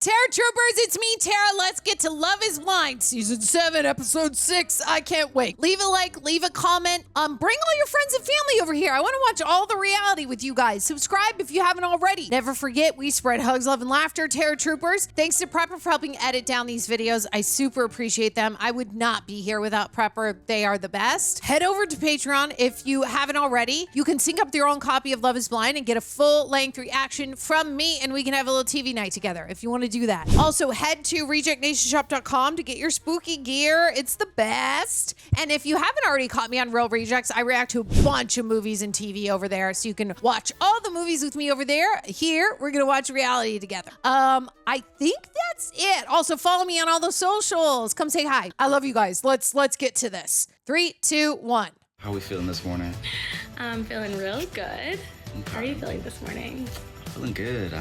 Tara Troopers, it's me, Tara. Let's get to Love is Blind, Season 7, Episode 6. I can't wait. Leave a like, leave a comment. Bring all your friends and family over here. I want to watch all the reality with you guys. Subscribe if you haven't already. Never forget, we spread hugs, love, and laughter, Tara Troopers. Thanks to Prepper for helping edit down these videos. I super appreciate them. I would not be here without Prepper. They are the best. Head over to Patreon if you haven't already. You can sync up your own copy of Love is Blind and get a full-length reaction from me, and we can have a little TV night together if you want to do that. Also, head to rejectnationshop.com to get your spooky gear. It's the best. And if you haven't already caught me on Real Rejects, I react to a bunch of movies and TV over there, so you can watch all the movies with me over there. Here, we're gonna watch reality together. I think that's it. Also, follow me on all the socials. Come say hi. I love you guys. Let's get to this. 3, 2, 1. How are we feeling this morning? I'm feeling real good. How are you feeling this morning? Feeling good.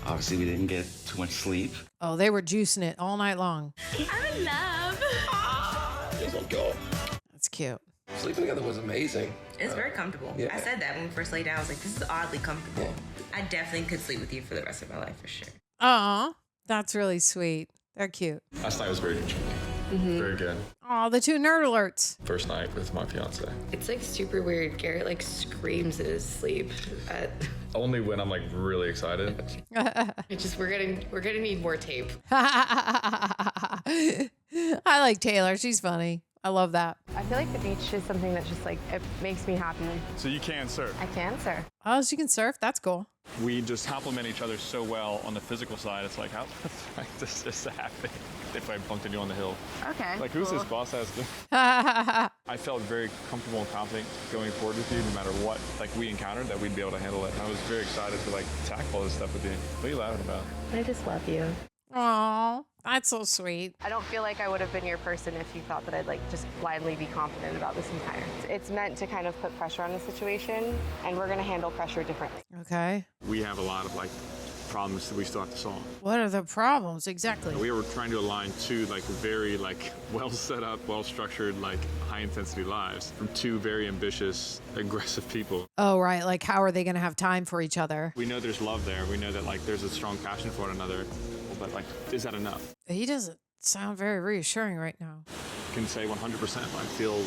Obviously we didn't get too much sleep. Oh, they were juicing it all night long. I'm in love. Feels like y'all. That's cute. Sleeping together was amazing. It's very comfortable. Yeah. I said that when we first laid down. I was like, this is oddly comfortable. Yeah. I definitely could sleep with you for the rest of my life for sure. Aw, that's really sweet. They're cute. Last night was very good. Very good. Aw, the 2 nerd alerts. First night with my fiance. It's like super weird. Garrett like screams in his sleep. Only when I'm like really excited. We're gonna need more tape. I like Taylor. She's funny. I love that. I feel like the beach is something that just like, it makes me happy. So you can surf. I can surf. Oh, she can surf. That's cool. We just complement each other so well on the physical side. It's like, how like this just happened if I bumped into you on the hill? Okay. Like, who's this boss ass? I felt very comfortable and confident going forward with you, no matter what like we encountered, that we'd be able to handle it. And I was very excited to like tackle all this stuff with you. What are you laughing about? I just love you. Aw, that's so sweet. I don't feel like I would have been your person if you thought that I'd like just blindly be confident about this entire. It's meant to kind of put pressure on the situation, and we're gonna handle pressure differently. Okay. We have a lot of like problems that we still have to solve. What are the problems exactly? We were trying to align two like very like well set up, well structured, like high intensity lives from two very ambitious, aggressive people. Oh, right. Like, how are they going to have time for each other? We know there's love there. We know that like there's a strong passion for one another. But like, is that enough? He doesn't sound very reassuring right now. I can say 100%. I feel,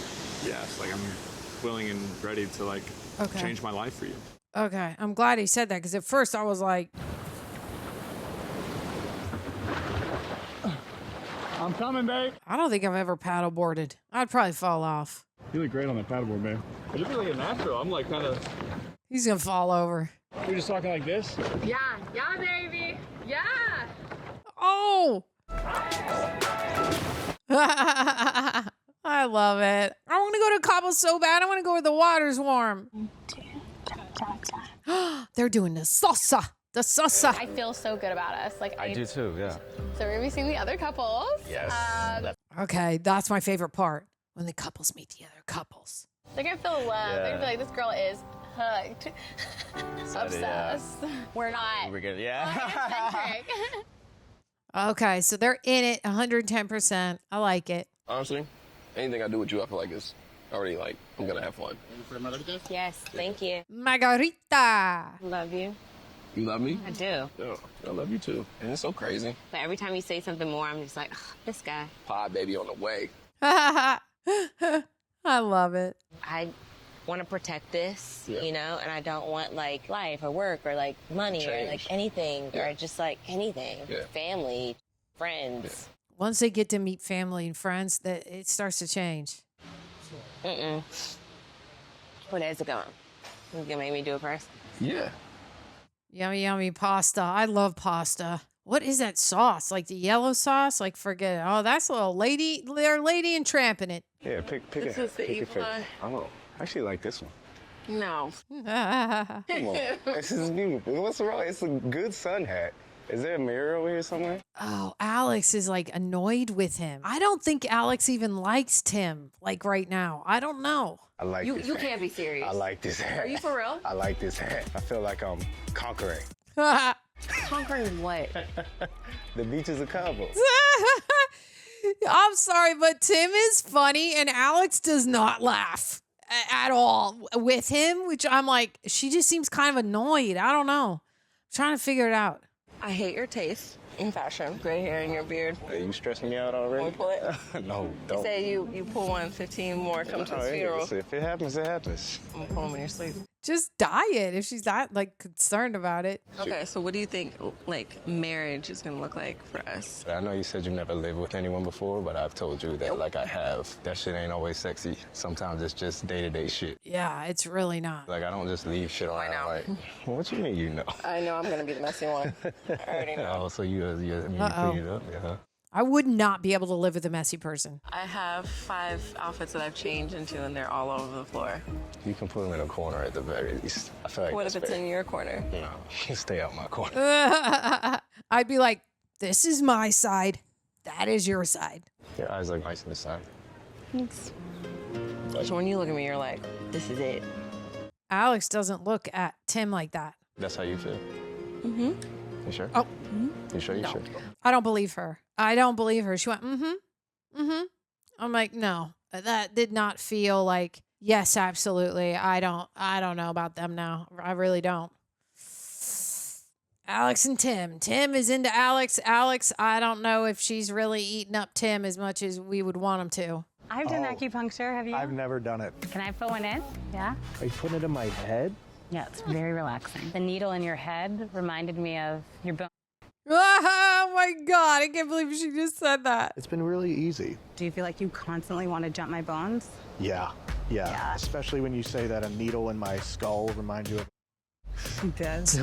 yes, like I'm willing and ready to like change my life for you. Okay. I'm glad he said that, because at first I was like, I'm coming, babe. I don't think I've ever paddleboarded. I'd probably fall off. You look great on that paddleboard, babe. You're really a natural. I'm like kind of. He's going to fall over. You're just talking like this? Yeah, baby. Yeah. Oh! I love it. I want to go to Cabo so bad. I want to go where the water's warm. They're doing the salsa. The salsa. I feel so good about us. Like I do too, yeah. So we're gonna be seeing the other couples. Yes. Okay, that's my favorite part. When the couples meet the other couples. They're gonna feel love. They're gonna be like, this girl is hooked. Obsessed. We're not. We're good, yeah. Eccentric. Okay, so they're in it 110%. I like it. Honestly, anything I do with you, I feel like it's already like, I'm gonna have fun. Yes, thank you. Margarita. Love you. You love me? I do. Yeah, I love you too. And it's so crazy. But every time you say something more, I'm just like, this guy. Pie baby on the way. I love it. I want to protect this, you know, and I don't want like life or work or like money or like anything or just like anything. Yeah. Family, friends. Once they get to meet family and friends, that it starts to change. Where is it going? You gonna make me do it first? Yeah. Yummy, yummy pasta. I love pasta. What is that sauce? Like the yellow sauce? Like, forget it. Oh, that's a little lady. They're lady and tramping it. Yeah, pick it. is the evil eye. Oh, I actually like this one. No. Come on. This is beautiful. What's wrong? It's a good sun hat. Is there a mirror over here somewhere? Oh, Alex is like annoyed with him. I don't think Alex even likes Tim like right now. I don't know. I like this You hat. can't be serious. I like this hat. Are you for real? I like this hat. I feel like I'm conquering. Conquering what? The beaches of Cabo. I'm sorry, but Tim is funny and Alex does not laugh at all with him, which I'm like, she just seems kind of annoyed. I don't know. I'm trying to figure it out. I hate your taste. In fashion. Gray hair in your beard. Are you stressing me out already? Can we pull it? No, You don't. say you pull one, 15 more come to his funeral. If it happens, it happens. I'm gonna pull them in your sleep. Just dye it if she's that like concerned about it. Okay, so what do you think like marriage is gonna look like for us? I know you said you never lived with anyone before, but I've told you that like I have. That shit ain't always sexy. Sometimes it's just day-to-day shit. Yeah, it's really not. Like I don't just leave shit around. Like, what you mean you know? I know I'm gonna be the messy one. I already know. Oh, so you clean it up, yeah. I would not be able to live with a messy person. I have 5 outfits that I've changed into, and they're all over the floor. You can put them in a corner at the very least. I feel like What that's if it's fair. in your corner? No, you stay out my corner. I'd be like, this is my side. That is your side. Your eyes look nice in the sun. Thanks. So when you look at me, you're like, this is it. Alex doesn't look at Tim like that. That's how you feel? Mm-hmm. You sure? Oh. You sure? You sure? I don't believe her. I don't believe her. She went, I'm like, no, that did not feel like, yes, absolutely. I don't know about them now. I really don't. Alex and Tim. Tim is into Alex. Alex, I don't know if she's really eating up Tim as much as we would want him to. I've done acupuncture. Have you? I've never done it. Can I put one in? Yeah? Are you putting it in my head? Yeah, it's very relaxing. The needle in your head reminded me of your bone. Oh my God, I can't believe she just said that. It's been really easy. Do you feel like you constantly want to jump my bones? Yeah. Especially when you say that a needle in my skull reminds you of... It does.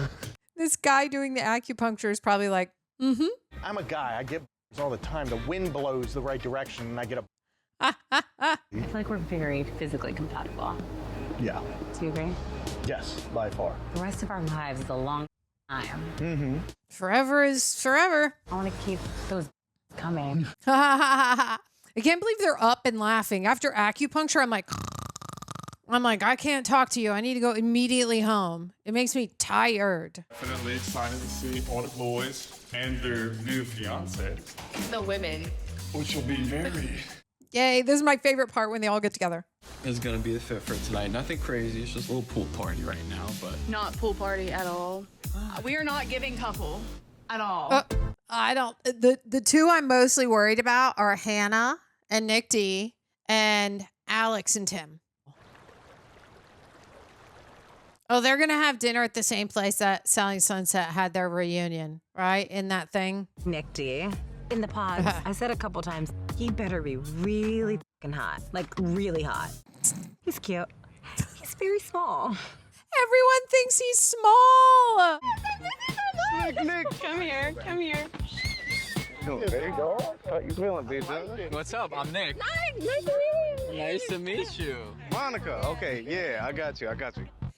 This guy doing the acupuncture is probably like, I'm a guy. I get all the time. The wind blows the right direction and I get a... I feel like we're very physically compatible. Yeah. Do you agree? Yes, by far. The rest of our lives is a long time. Forever is forever. I want to keep those coming. I can't believe they're up and laughing. After acupuncture, I'm like, I can't talk to you. I need to go immediately home. It makes me tired. Definitely excited to see all the boys and their new fiance, The women. which will be married. Yay, this is my favorite part when they all get together. Is gonna be the fit for tonight. Nothing crazy. It's just a little pool party right now, but Not pool party at all. We are not giving couple at all. I don't. The two I'm mostly worried about are Hannah and Nick D and Alex and Tim. Oh, they're going to have dinner at the same place that Selling Sunset had their reunion, right? In that thing. Nick D. In the pods, I said a couple times, he better be really fucking hot. Like, really hot. He's cute. He's very small. Everyone thinks he's small. Nick, come here. There you go. How you feeling, bitch? what's up? I'm Nick. Nice to meet you. Monica. Okay, yeah, I got you.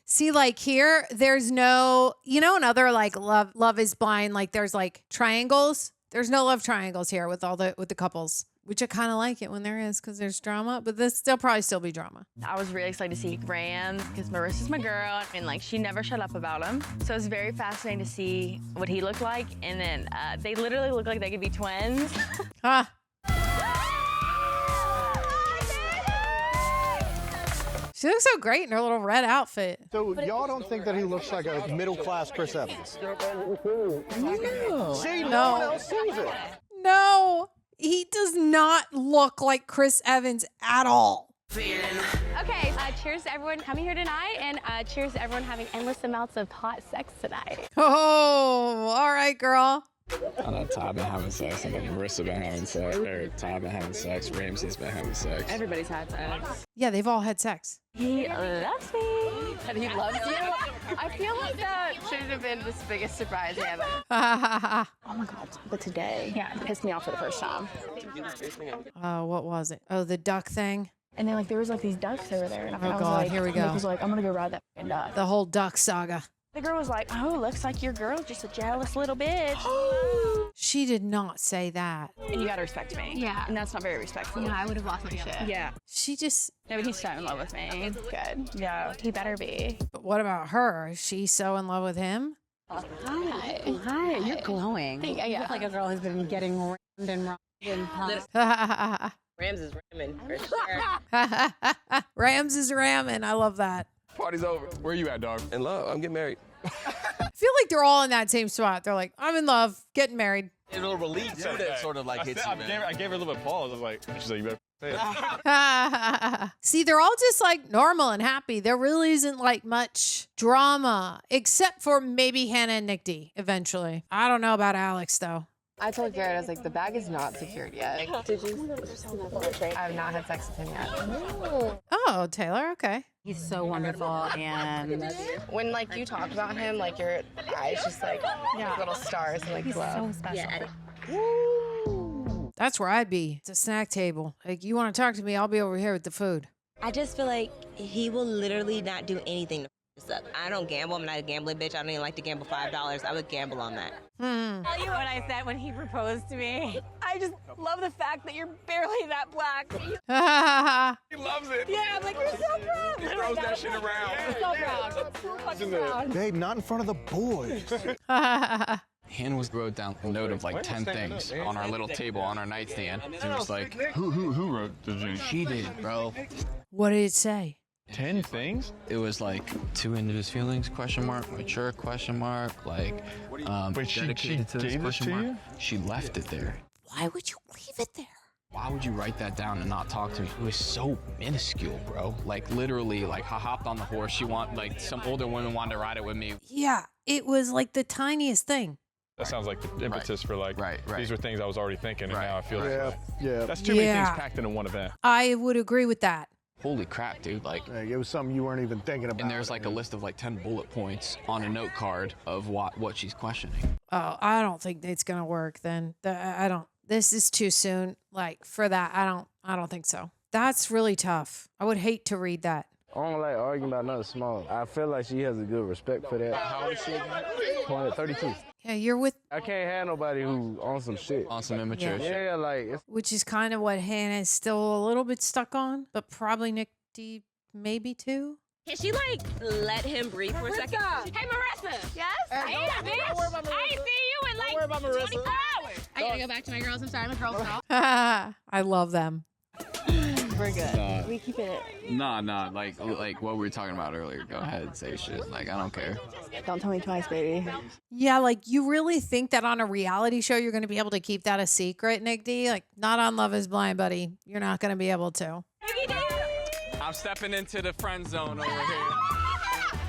See, like here, there's no, in other like Love is Blind, like there's like triangles. There's no love triangles here with the couples, which I kind of like it when there is because there's drama, but there'll probably still be drama. I was really excited to see Rams because Marissa's my girl, and like she never shut up about him. So it's very fascinating to see what he looked like, and then they literally look like they could be twins. Huh. She looks so great in her little red outfit. So y'all don't think that he looks like a middle-class Chris Evans? No. See, no one else sees it. No, he does not look like Chris Evans at all. Okay, cheers to everyone coming here tonight, and cheers to everyone having endless amounts of hot sex tonight. Oh, all right, girl. I know Ty been having sex, and Marissa been having sex, or Ty been having sex, Ramses been having sex. Everybody's had sex. Yeah, they've all had sex. He loves me. And he loves you? I feel like that should have been the biggest surprise ever. Oh my God, but today, it pissed me off for the first time. What was it? Oh, the duck thing. And then there was these ducks over there. And I was God, like, here we go. Nick was like, I'm gonna go ride that fucking duck. The whole duck saga. The girl was like, oh, looks like your girl's just a jealous little bitch. She did not say that. And you gotta respect me. Yeah. And that's not very respectful. Yeah, I would have lost my shit. Yeah. She just... No, but he's so in love with me. Good. Yeah, he better be. But what about her? Is she so in love with him? Hi, you're glowing. Yeah. You look like a girl who's been getting rammed and pumped. Ramses ramming for sure. Rams is ramming. I love that. Party's over. Where you at, dog? In love. I'm getting married. I feel like they're all in that same spot. They're like, I'm in love, getting married. A little relief too that sort of like hits you, man. I gave her a little bit of pause. I was like, she's like, you better say it. See, they're all just like normal and happy. There really isn't like much drama, except for maybe Hannah and Nick D eventually. I don't know about Alex though. I told Garrett, I was like, the bag is not secured yet. Did you? I have not had sex with him yet. Oh, Taylor, okay. He's so wonderful, and When like you talk about him, like your eyes just like little stars and like he's glow. so special. That's where I'd be. It's a snack table. Like, you want to talk to me, I'll be over here with the food. I just feel like he will literally not do anything to f us up. I don't gamble. I'm not a gambling bitch. I don't even like to gamble $5. I would gamble on that. Tell you what I said when he proposed to me. I just love the fact that you're barely that black. He loves it. Yeah, I'm like, you're so proud. He throws that shit around. I'm so proud. I'm so fucking proud. Babe, not in front of the boys. Hannah wrote down a note of like 10 things on our little table on our nightstand. It was like, Who wrote the thing? she did, bro. What did it say? 10 things? It was like too into his feelings, question mark, mature, question mark, like Wait, she dedicated to this gave this question to mark. you? She left it there. Why would you leave it there? Why would you write that down and not talk to me? It was so minuscule, bro. Like literally, like I hopped on the horse. Like some older women wanted to ride it with me. Yeah, it was like the tiniest thing. That sounds like the impetus for like, these are things I was already thinking, and now I feel like that's too many things packed into one event. I would agree with that. Holy crap, dude. Like, it was something you weren't even thinking about. And there's like a list of like 10 bullet points on a note card of what she's questioning. Oh, I don't think it's gonna work then. I don't. This is too soon. Like for that, I don't think so. That's really tough. I would hate to read that. I don't like arguing about nothing small. I feel like she has a good respect for that. How old is she? 32. Yeah, you're with. I can't have nobody who on some shit. On some immature shit. Yeah, like. Which is kind of what Hannah is still a little bit stuck on, but probably Nick D maybe too. Can she like let him breathe for a second? Hey, Marissa. Yes? Hey, bitch. I ain't seen you in like 24 hours. I gotta go back to my girls. I'm sorry, I'm a girl girl. I love them. We're good. Nah. We keep it. Nah, like what we were talking about earlier. Go ahead and say shit. Like, I don't care. Don't tell me twice, baby. Yeah, like you really think that on a reality show you're going to be able to keep that a secret, Nick D? Like, not on Love is Blind, buddy. You're not going to be able to. I'm stepping into the friend zone over here.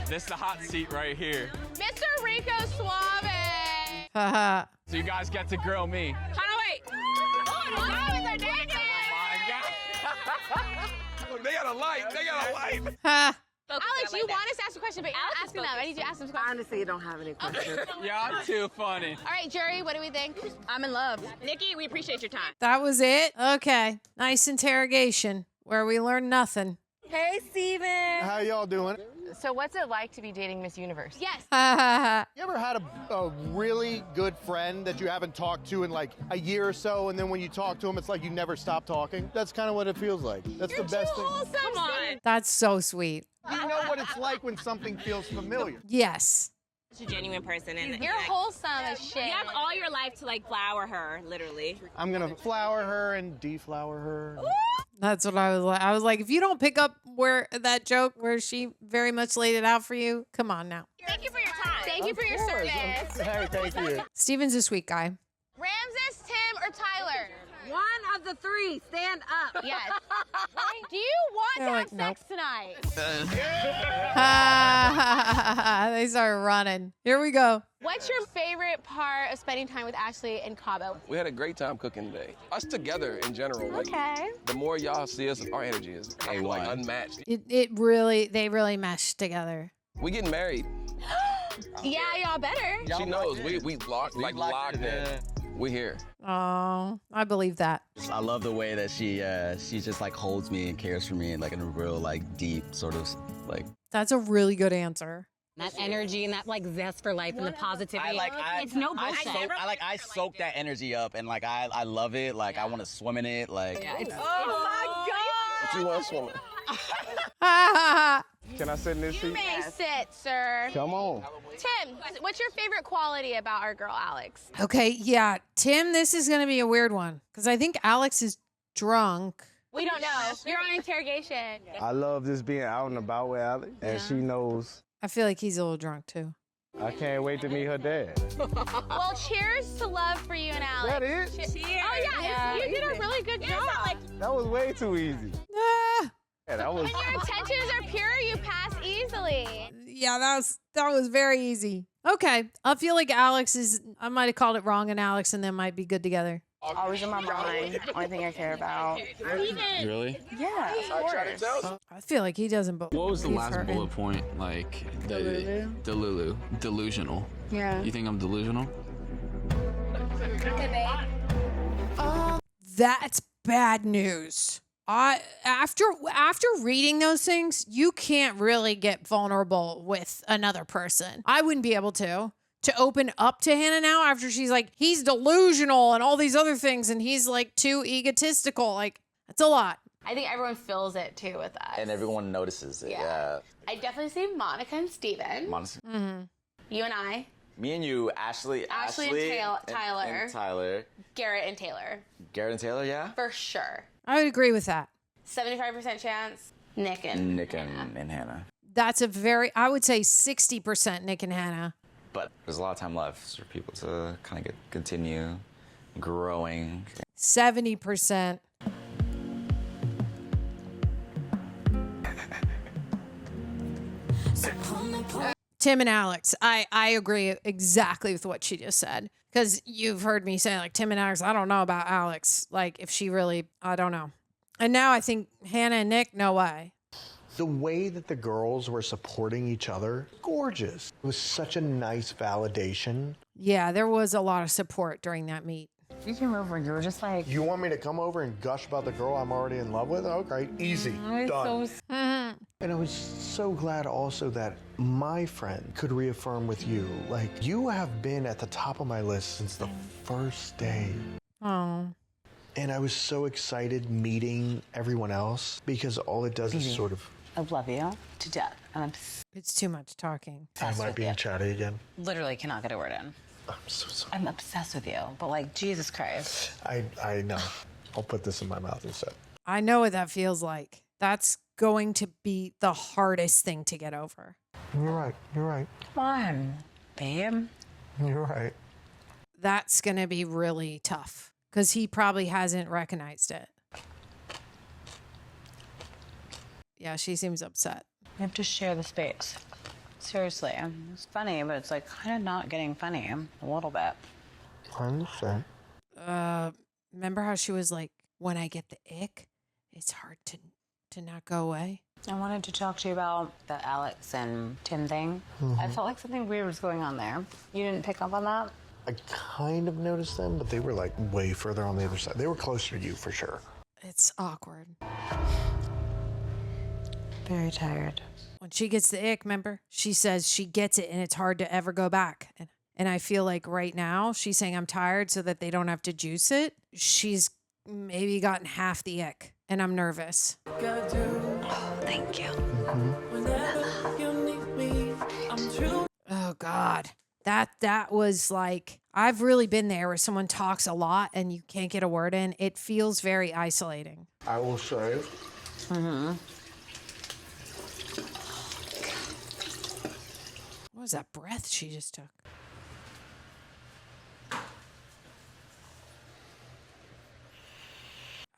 This is the hot seat right here. Mr. Rico Suave. Haha. So you guys get to grill me. Hold on, wait. Oh, no, is our name? They got a light. They got a light. Alex, you want us to ask a question, but you're not asking them. I need you to ask them a question. Honestly, I don't have any questions. Y'all too funny. All right, jury, what do we think? I'm in love. Nikki, we appreciate your time. That was it? Okay. Nice interrogation where we learned nothing. Hey, Steven. How y'all doing? So what's it like to be dating Miss Universe? Yes. You ever had a really good friend that you haven't talked to in like a year or so, and then when you talk to him, it's like you never stop talking? That's kind of what it feels like. That's the best thing. Come on. That's so sweet. You know what it's like when something feels familiar. Yes. She's a genuine person, and You're wholesome as shit. you have all your life to like flower her, literally. I'm gonna flower her and deflower her. That's what I was like. I was like, if you don't pick up where that joke where she very much laid it out for you, come on now. Thank you for your time. Thank you for your service. Hey, thank you. Steven's a sweet guy. Ramses, Tim, or Tyler? One of the three, stand up. Yes. Do you want They're to like, have sex tonight? They start running. Here we go. What's your favorite part of spending time with Ashley and Cabo? We had a great time cooking today. Us together in general. Like, Okay. the more y'all see us, our energy is like unmatched. They really meshed together. We getting married. Yeah, y'all better. She knows. We locked in. We here. Oh, I believe that. I love the way that she just like holds me and cares for me and like in a real like deep sort of like. That's a really good answer. That energy and that like zest for life and the positivity. It's no bullshit. I soak that energy up and like I love it. Like I want to swim in it. Like. Oh my God. What you want to swim in? Can I sit in this seat? You may sit, sir. Come on. Tim, what's your favorite quality about our girl, Alex? Okay, yeah. Tim, this is going to be a weird one because I think Alex is drunk. We don't know. You're on interrogation. I love just being out and about with Alex, and she knows. I feel like he's a little drunk too. I can't wait to meet her dad. Well, cheers to love for you and Alex. That is? Cheers. Oh yeah, you did a really good job. That was way too easy. Yeah, that was. When your intentions are pure, you pass easily. Yeah, that was very easy. Okay, I feel like I might have called it wrong, and Alex and them might be good together. Always in my mind. Only thing I care about. Really? Yeah, of course. I feel like he doesn't. What was the last bullet point? Like delusional. Yeah. You think I'm delusional? That's bad news. After reading those things, you can't really get vulnerable with another person. I wouldn't be able to open up to Hannah now after she's like, he's delusional and all these other things, and he's like too egotistical. Like, that's a lot. I think everyone feels it too with us. And everyone notices it. Yeah. I definitely see Monica and Steven. Mm-hmm. You and I. Me and you, Ashley and Tyler. And Tyler. Garrett and Taylor. Garrett and Taylor, yeah? For sure. I would agree with that. 75% chance, Nick and Hannah. That's I would say 60% Nick and Hannah. But there's a lot of time left for people to kind of continue growing. 70%. Tim and Alex, I agree exactly with what she just said. Because you've heard me say, like, Tim and Alex, I don't know about Alex. Like, if she really, I don't know. And now I think Hannah and Nick, no way. The way that the girls were supporting each other, gorgeous. It was such a nice validation. Yeah, there was a lot of support during that meet. You came over and you were just like... You want me to come over and gush about the girl I'm already in love with? Okay, easy, done. And I was so glad also that my friend could reaffirm with you, like, you have been at the top of my list since the first day. Oh. And I was so excited meeting everyone else because all it does is sort of... I love you to death. It's too much talking. Am I being chatty again? Literally cannot get a word in. I'm so sorry. I'm obsessed with you, but like, Jesus Christ. I know. I'll put this in my mouth instead. I know what that feels like. That's going to be the hardest thing to get over. You're right. You're right. Come on, babe. You're right. That's going to be really tough because he probably hasn't recognized it. Yeah, she seems upset. We have to share the space. Seriously, it's funny, but it's like kind of not getting funny a little bit. I understand. Remember how she was like, when I get the ick, it's hard to not go away? I wanted to talk to you about the Alex and Tim thing. I felt like something weird was going on there. You didn't pick up on that? I kind of noticed them, but they were like way further on the other side. They were closer to you for sure. It's awkward. Very tired. When she gets the ick, remember? She says she gets it and it's hard to ever go back. And I feel like right now she's saying I'm tired so that they don't have to juice it. She's maybe gotten half the ick and I'm nervous. Oh, thank you. Oh God. That was like, I've really been there where someone talks a lot and you can't get a word in. It feels very isolating. I will say. What was that breath she just took?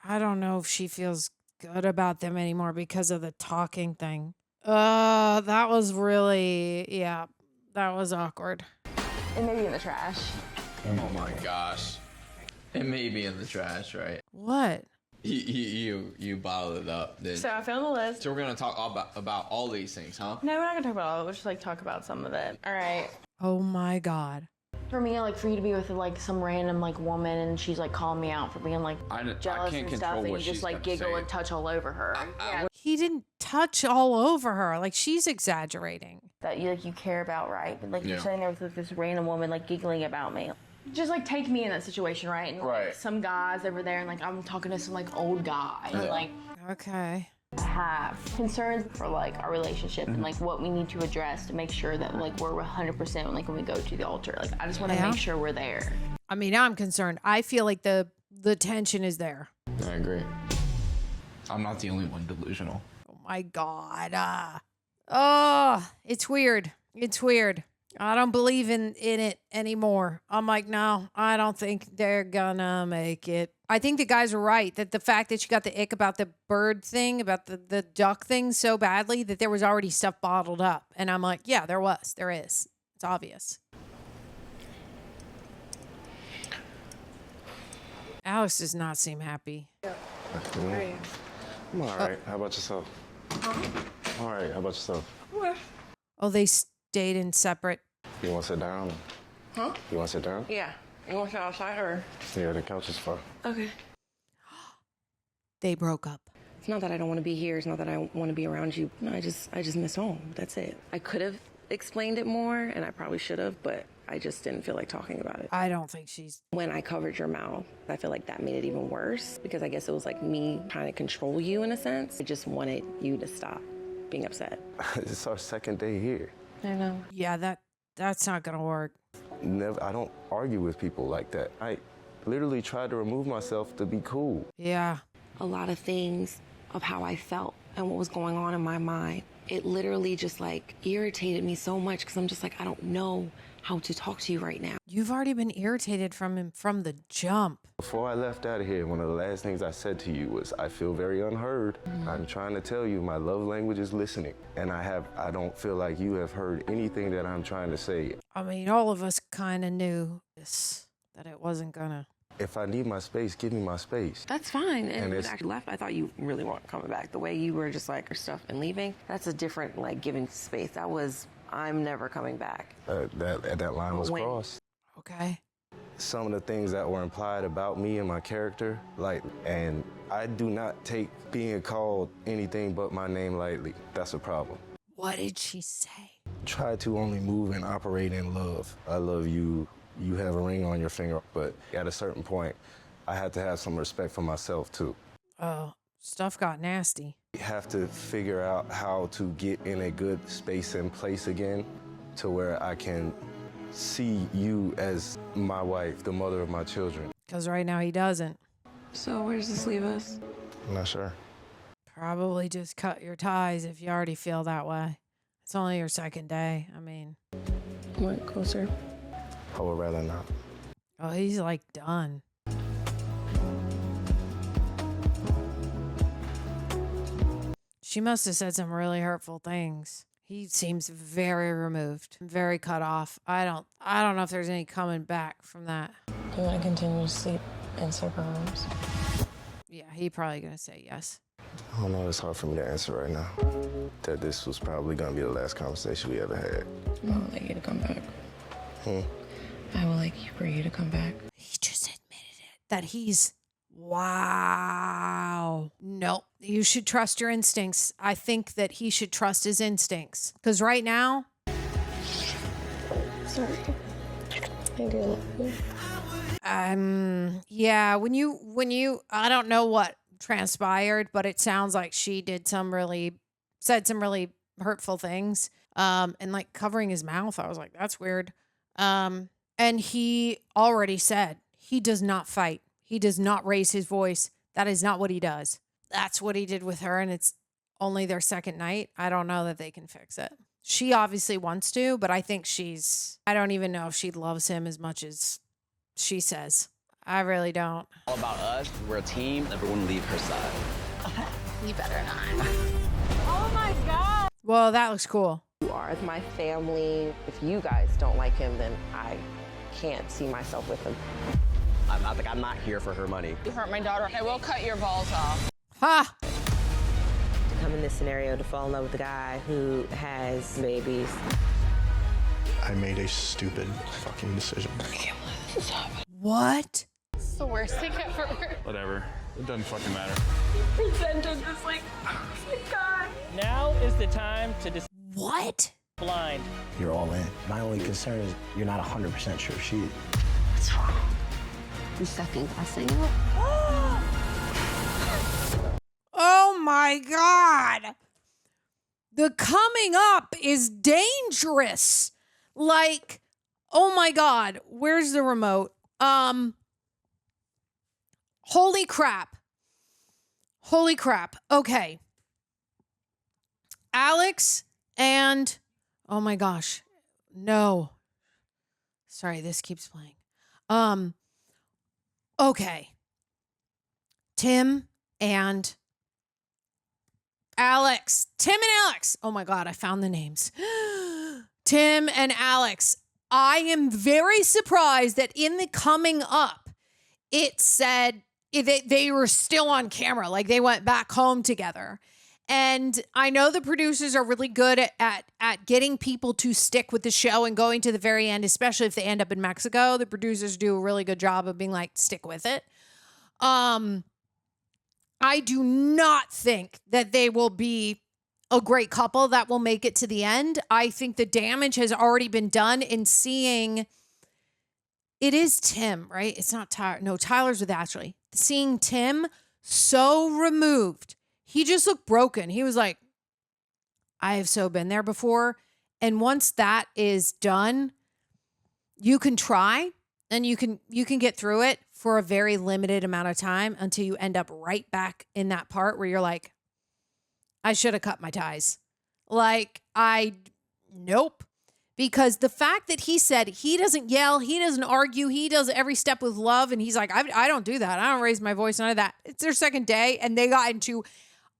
I don't know if she feels good about them anymore because of the talking thing. That was really, yeah, that was awkward. It may be in the trash. Oh my gosh. It may be in the trash, right? What? You bottled it up. Then. So I found the list. So we're gonna talk about all these things, huh? No, we're not gonna talk about all of it. We'll just like talk about some of it. All right. Oh my God. For me, like for you to be with like some random like woman and she's like calling me out for being like jealous can't and stuff, control and what you just she's like gonna giggle say. and touch all over her. Yeah. He didn't touch all over her. Like she's exaggerating. That you like you care about, right? But like Yeah. you're sitting there with like, this random woman like giggling about me. Just like take me in that situation, right? And like, some guys over there, and like I'm talking to some like old guy, and like Okay. have concerns for like our relationship and like what we need to address to make sure that like we're 100% like when we go to the altar. Like I just want to Yeah. make sure we're there. I mean, I'm concerned. I feel like the tension is there. I agree. I'm not the only one delusional. Oh my God. Oh, it's weird. It's weird. I don't believe in it anymore. I'm like, no, I don't think they're gonna make it. I think the guys are right that the fact that you got the ick about the bird thing, about the duck thing so badly that there was already stuff bottled up. And I'm like, yeah, there is. It's obvious. Alex does not seem happy. I'm all right. How about yourself? All right. How about yourself? Oh, they stayed in separate. You want to sit down? Huh? You want to sit down? Yeah. You want to sit outside or? Yeah, the couch is far. Okay. They broke up. It's not that I don't want to be here. It's not that I want to be around you. No, I just miss home. That's it. I could have explained it more, and I probably should have, but I just didn't feel like talking about it. I don't think she's... When I covered your mouth, I feel like that made it even worse because I guess it was like me trying to control you in a sense. I just wanted you to stop being upset. It's our second day here. I know. Yeah, that's not gonna work. I don't argue with people like that. I literally tried to remove myself to be cool. Yeah. A lot of things of how I felt and what was going on in my mind, it literally just like irritated me so much because I'm just like, I don't know how to talk to you right now. You've already been irritated from him from the jump. Before I left out of here, one of the last things I said to you was, I feel very unheard. I'm trying to tell you my love language is listening. And I don't feel like you have heard anything that I'm trying to say. I mean, all of us kind of knew this, that it wasn't gonna. If I need my space, give me my space. That's fine. And when it's I actually left, I thought you really weren't coming back. The way you were just like your stuff and leaving, that's a different like giving space. That was, I'm never coming back. That line was crossed. Okay. Some of the things that were implied about me and my character, and I do not take being called anything but my name lightly. That's a problem. What did she say? Try to only move and operate in love. I love you. You have a ring on your finger, but at a certain point, I had to have some respect for myself too. Oh, stuff got nasty. You have to figure out how to get in a good space and place again to where I can see you as my wife, the mother of my children. Because right now he doesn't. So where does this leave us? I'm not sure. Probably just cut your ties if you already feel that way. It's only your second day. I mean. What, closer? I would rather not. Oh, he's like done. She must have said some really hurtful things. He seems very removed, very cut off. I don't know if there's any coming back from that. Do you want to continue to sleep in separate rooms? Yeah, he probably gonna say yes. I don't know, it's hard for me to answer right now. That this was probably gonna be the last conversation we ever had. I would like you to come back. I would like for you to come back. He just admitted it. That he's, wow. No, you should trust your instincts. I think that he should trust his instincts. Because right now. Sorry. I do love you. Yeah, when you, I don't know what transpired, but it sounds like she said some really hurtful things. And like covering his mouth, I was like, that's weird. And he already said he does not fight. He does not raise his voice. That is not what he does. That's what he did with her, and it's only their second night. I don't know that they can fix it. She obviously wants to, but I think I don't even know if she loves him as much as she says. I really don't. All about us. We're a team. Everyone leave her side. You better not. Oh my God. Well, that looks cool. You are my family. If you guys don't like him, then I can't see myself with him. I'm not here for her money. You hurt my daughter. I will cut your balls off. Ha! To come in this scenario to fall in love with a guy who has babies. I made a stupid fucking decision. What? It's the worst thing ever. Whatever. It doesn't fucking matter. Presented this like, oh my God. Now is the time to decide. What? Blind. You're all in. My only concern is you're not 100% sure she is. What's wrong? You second guessing it? Oh my God. The coming up is dangerous. Like, oh my God. Where's the remote? Holy crap. Holy crap. Okay. Alex and, oh my gosh. no. Sorry, this keeps playing. Okay. Tim and Alex. Tim and Alex. Oh my God, I found the names. Tim and Alex. I am very surprised that in the coming up, it said they were still on camera. Like they went back home together. And I know the producers are really good at getting people to stick with the show and going to the very end, especially if they end up in Mexico. The producers do a really good job of being like, stick with it. I do not think that they will be a great couple that will make it to the end. I think the damage has already been done in seeing, it is Tim, right? It's not Tyler. No, Tyler's with Ashley. Seeing Tim so removed. He just looked broken. He was like, I have so been there before. And once that is done, you can try and you can get through it for a very limited amount of time until you end up right back in that part where you're like, I should have cut my ties. Like, nope. Because the fact that he said he doesn't yell, he doesn't argue, he does every step with love. And he's like, I don't do that. I don't raise my voice, none of that. It's their second day. And they got into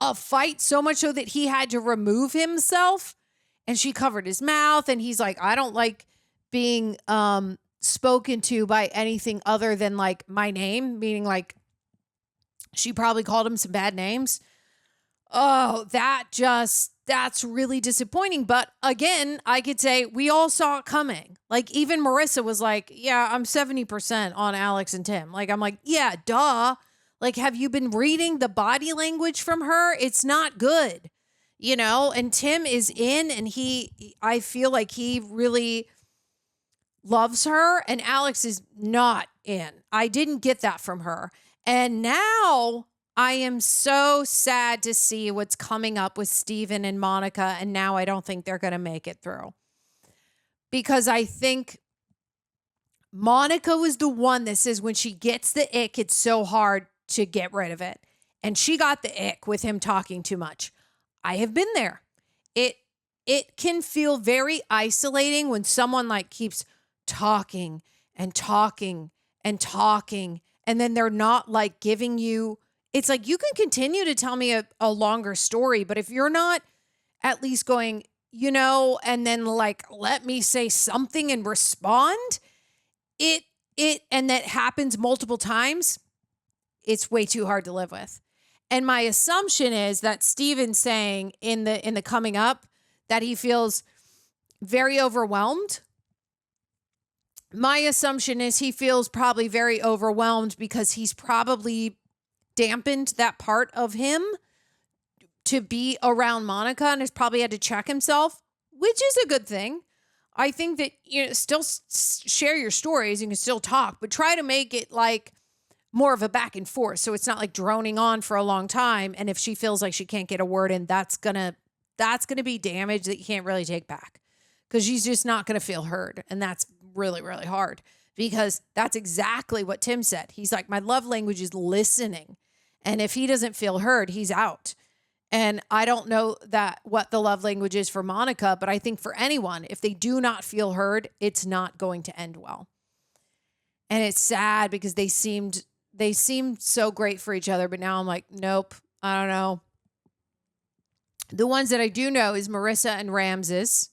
a fight so much so that he had to remove himself. And she covered his mouth. And he's like, I don't like being spoken to by anything other than like my name. Meaning like she probably called him some bad names. Oh, that's really disappointing. But again, I could say we all saw it coming. Like even Marissa was like, yeah, I'm 70% on Alex and Tim. Like, I'm like, yeah, duh. Like, have you been reading the body language from her? It's not good, you know? And Tim is in and I feel like he really loves her and Alex is not in. I didn't get that from her. And now I am so sad to see what's coming up with Steven and Monica. And now I don't think they're going to make it through. Because I think Monica was the one that says when she gets the ick, it's so hard to get rid of it. And she got the ick with him talking too much. I have been there. It can feel very isolating when someone like keeps talking and talking and talking. And then they're not like giving you, it's like you can continue to tell me a longer story, but if you're not at least going, you know, and then like, let me say something and respond, and that happens multiple times, it's way too hard to live with. And my assumption is that Steven's saying in the coming up that he feels very overwhelmed. My assumption is he feels probably very overwhelmed because he's probably dampened that part of him to be around Monica and has probably had to check himself, which is a good thing. I think that, you know, still share your stories. You can still talk, but try to make it like more of a back and forth. So it's not like droning on for a long time. And if she feels like she can't get a word in, that's going to be damage that you can't really take back because she's just not going to feel heard. And that's really, really hard because that's exactly what Tim said. He's like, my love language is listening. And if he doesn't feel heard, he's out. And I don't know what the love language is for Monica, but I think for anyone, if they do not feel heard, it's not going to end well. And it's sad because they seemed so great for each other, but now I'm like, nope, I don't know. The ones that I do know is Marissa and Ramses.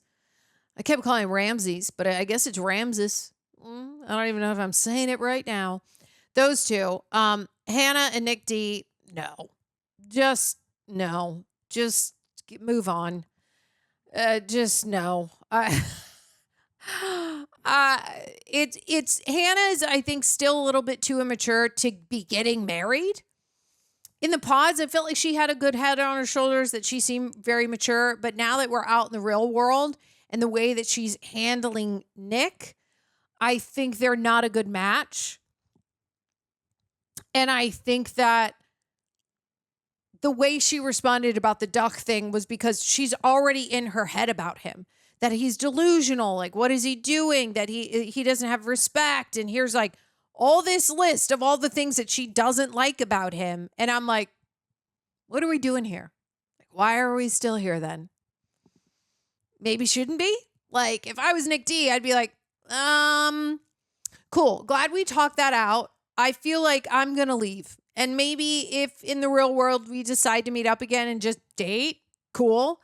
I kept calling him Ramses, but I guess it's Ramses. I don't even know if I'm saying it right now. Those two, Hannah and Nick D, no. Just no. Just move on. Just no. It's Hannah's, I think, still a little bit too immature to be getting married. In the pods, I felt like she had a good head on her shoulders, that she seemed very mature. But now that we're out in the real world and the way that she's handling Nick, I think they're not a good match. And I think that the way she responded about the duck thing was because she's already in her head about him, that he's delusional. Like, what is he doing? That he doesn't have respect. And here's like all this list of all the things that she doesn't like about him. And I'm like, what are we doing here? Like, why are we still here then? Maybe shouldn't be. Like, if I was Nick D, I'd be like, cool. Glad we talked that out. I feel like I'm going to leave. And maybe if in the real world we decide to meet up again and just date, cool.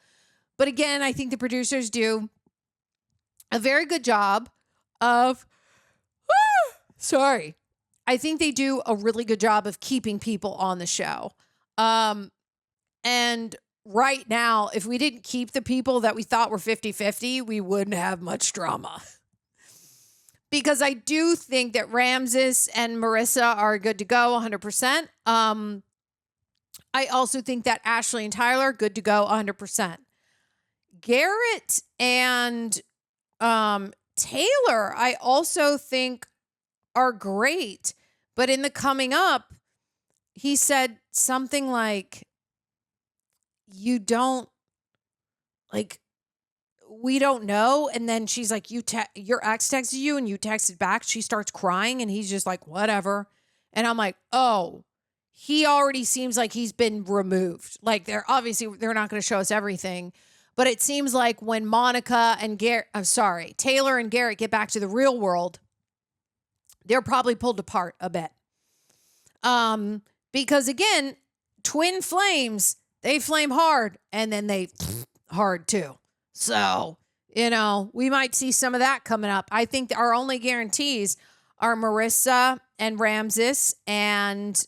But again, I think the producers do a very good job of, I think they do a really good job of keeping people on the show. And right now, if we didn't keep the people that we thought were 50-50, we wouldn't have much drama. Because I do think that Ramses and Marissa are good to go 100%. I also think that Ashley and Tyler, good to go 100%. Garrett and Taylor, I also think are great. But in the coming up, he said something like, you don't, like, we don't know. And then she's like, your ex texted you and you texted back. She starts crying and he's just like, whatever. And I'm like, oh, he already seems like he's been removed. Like, they're not going to show us everything. But it seems like when Taylor and Garrett get back to the real world, they're probably pulled apart a bit. Because again, twin flames, they flame hard and then they hard too. So, we might see some of that coming up. I think our only guarantees are Marissa and Ramses and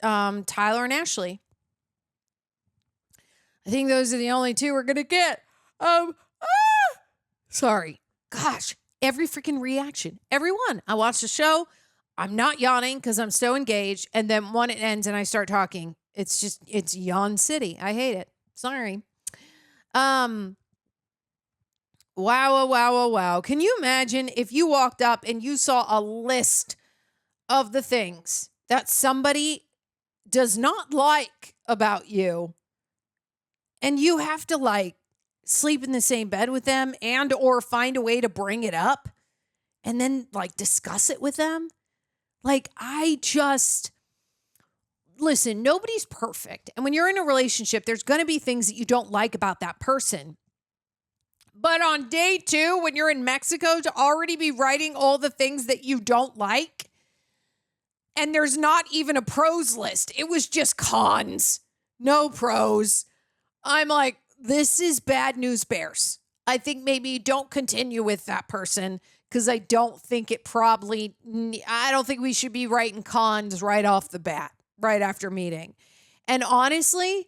Tyler and Ashley. I think those are the only two we're going to get. Sorry. Gosh, every freaking reaction. Everyone. I watched the show. I'm not yawning because I'm so engaged. And then when it ends and I start talking, it's yawn city. I hate it. Sorry. Wow. Can you imagine if you walked up and you saw a list of the things that somebody does not like about you and you have to like sleep in the same bed with them and or find a way to bring it up and then like discuss it with them? Like, listen, nobody's perfect. And when you're in a relationship, there's going to be things that you don't like about that person. But on day 2, when you're in Mexico, to already be writing all the things that you don't like, and there's not even a pros list. It was just cons, no pros. I'm like, this is bad news bears. I think maybe don't continue with that person because I don't think we should be writing cons right off the bat, right after meeting. And honestly,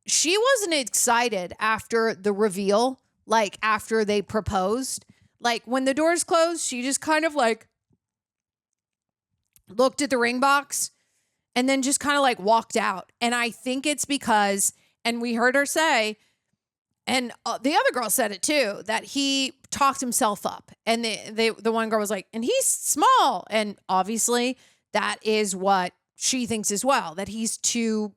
she wasn't excited after the reveal, like after they proposed. Like when the doors closed, she just kind of like looked at the ring box and then just kind of like walked out. And I think it's because, and we heard her say, and the other girl said it too, that he talked himself up. And the one girl was like, and he's small. And obviously that is what she thinks as well, that he's too.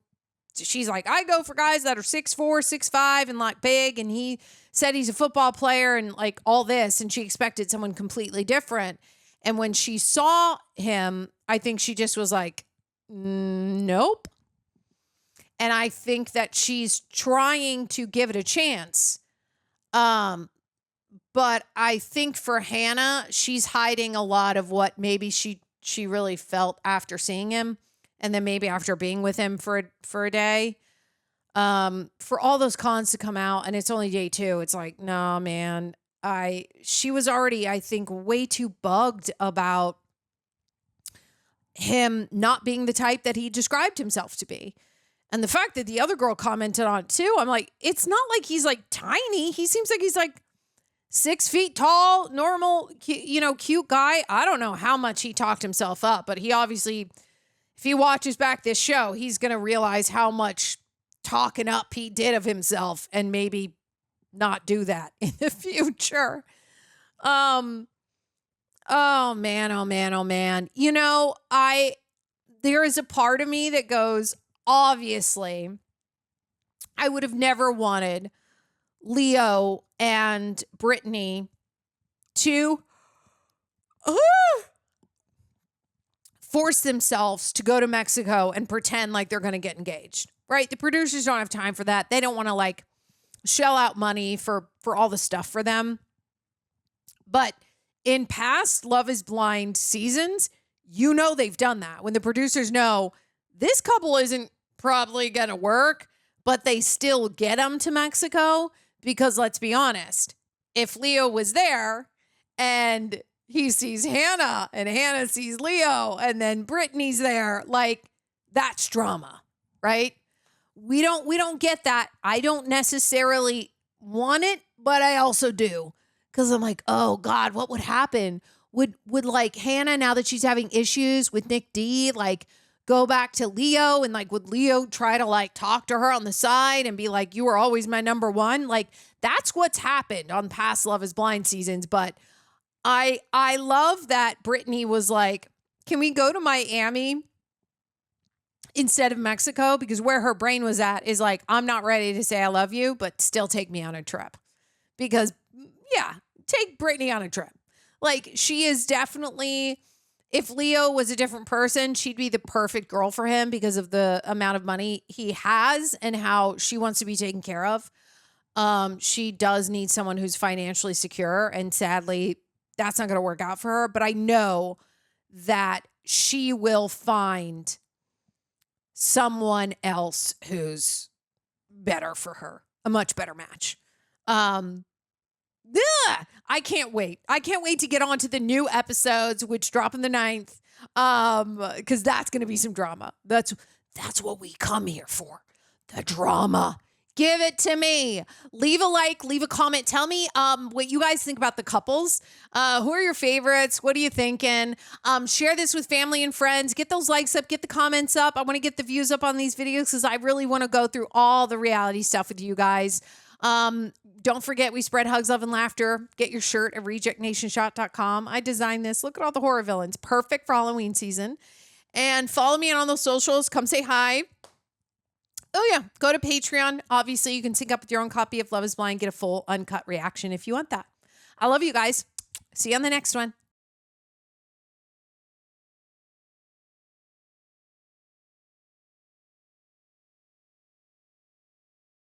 She's like, I go for guys that are 6'4", 6'5", and like big. And he said he's a football player and like all this. And she expected someone completely different. And when she saw him, I think she just was like, nope. And I think that she's trying to give it a chance. But I think for Hannah, she's hiding a lot of what maybe she really felt after seeing him. And then maybe after being with him for a day, for all those cons to come out, and it's only day 2. It's like, no, man. She was already, I think, way too bugged about him not being the type that he described himself to be. And the fact that the other girl commented on it too, I'm like, it's not like he's like tiny. He seems like he's like 6 feet tall, normal, cute guy. I don't know how much he talked himself up, but he obviously, if he watches back this show, he's going to realize how much talking up he did of himself and maybe not do that in the future. Oh man. There is a part of me that goes, obviously, I would have never wanted Leo and Brittany to force themselves to go to Mexico and pretend like they're going to get engaged, right? The producers don't have time for that. They don't want to like shell out money for all the stuff for them. But in past Love is Blind seasons, they've done that. When the producers know this couple isn't probably going to work, but they still get them to Mexico because let's be honest, if Leo was there and he sees Hannah and Hannah sees Leo and then Brittany's there, like that's drama, right? We don't get that. I don't necessarily want it, but I also do. Because I'm like, oh God, what would happen? Would like Hannah, now that she's having issues with Nick D, like go back to Leo, and like would Leo try to like talk to her on the side and be like, you were always my number one? Like that's what's happened on past Love is Blind seasons. But I love that Brittany was like, can we go to Miami instead of Mexico? Because where her brain was at is like, I'm not ready to say I love you, but still take me on a trip. Because yeah, take Brittany on a trip. Like she is definitely, if Leo was a different person, she'd be the perfect girl for him because of the amount of money he has and how she wants to be taken care of. She does need someone who's financially secure, and sadly, that's not going to work out for her. But I know that she will find someone else who's better for her, a much better match. I can't wait. I can't wait to get on to the new episodes, which drop in the 9th. Because that's going to be some drama. That's what we come here for. The drama. Give it to me. Leave a like, leave a comment. Tell me what you guys think about the couples. Who are your favorites? What are you thinking? Share this with family and friends. Get those likes up. Get the comments up. I want to get the views up on these videos because I really want to go through all the reality stuff with you guys. Don't forget, we spread hugs, love, and laughter. Get your shirt at rejectnationshop.com. I designed this. Look at all the horror villains. Perfect for Halloween season. And follow me on those socials. Come say hi. Oh, yeah. Go to Patreon. Obviously, you can sync up with your own copy of Love is Blind. Get a full uncut reaction if you want that. I love you guys. See you on the next one.